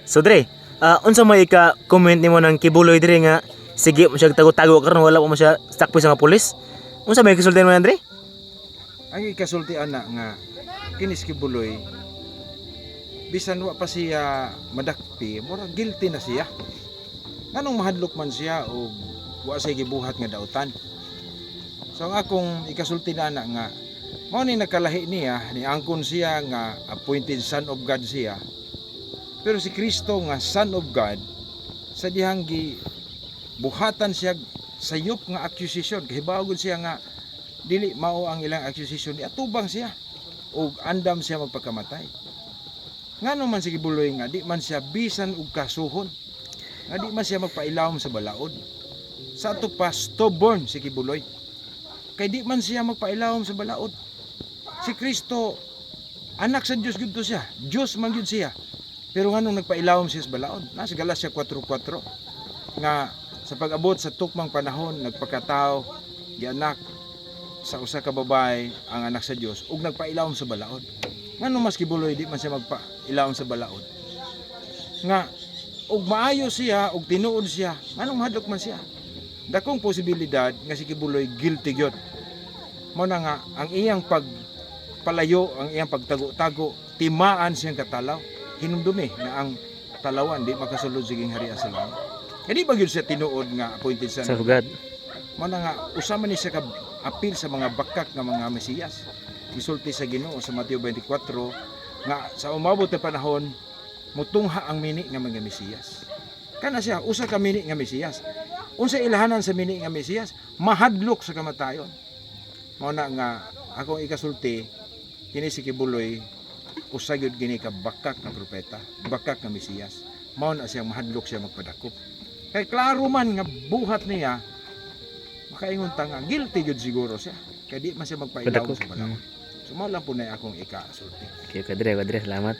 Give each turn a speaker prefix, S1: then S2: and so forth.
S1: So dre, unsa may ika-comment nimo ng kibuloy dire nga sige mo siya tago-tago karon wala pa mo siya sakpi sa mga pulis. Unsa may kasultihan mo Andre?
S2: Ang ikasulti ana nga kinis kibuloy bisan wa pa siya madakpi, murag guilty na siya. Nganong mahadlok man siya o wa siya gibuhat nga dautan. So ang akong ikasulti na ana nga mao ni nakalahi niya ni angkon siya nga appointed son of God siya. Pero si Kristo nga son of God sa dihang gi buhatan siya sayop nga accusation kay bawgon siya nga dili mao ang ilang accusation ni atubang siya ug andam siya magpakamatay. Ngano man si kibuloy nga di man siya bisan og kasuhon. Nga di man siya magpailawom sa balaod. Sa ato pa stubborn si kibuloy. Kay di man siya magpailawom sa balaod. Si Kristo anak sa Dios gud to siya. Dios man gyud siya. Pero nganong nagpailawom siya sa balaod? Nasa Galacia 4:4 nga sa pag-abot sa tukmang panahon nagpakatao gianak sa usa ka babae ang anak sa Dios ug nagpailawom sa balaod. Ngano mas kibuloy di man siya magpailawom sa balaod. Nga ug maayo siya ug tinuod siya, nganong hadlok man siya. Dakong posibilidad nga si kibuloy guilty gyud. Mao na nga ang iyang pagpalayo, ang iyang pagtago-tago, timaan siyang katalaw. Hinumdumi na ang talawan di makasulod siging harian sa langit. Kaya di ba gyud siya tinuod nga appointed son
S1: Sa
S2: of
S1: God.
S2: Mao na nga usama ni siya ka apil sa mga bakak nga mga Mesiyas. Gisulti sa Ginoo sa Mateo 24 nga sa umabot na panahon mutungha ang mini nga mga Mesiyas. Kana siya usa ka mini nga Mesiyas. Unsa ilahanan sa mini nga Mesiyas? Mahadlok sa kamatayon. Mao na nga akong ikasulti kini si kibuloy usa gyud gini ka bakak nga propeta, bakak nga Mesiyas. Mao na siya mahadlok siya magpadakop. Kay klaro man nga buhat niya makaingon ta nga guilty gyud siguro siya. Kay di man siya magpailaw
S1: Padakop.
S2: sa balaod. So mao lang po na akong ikasulti.
S1: Okay, kadre, salamat.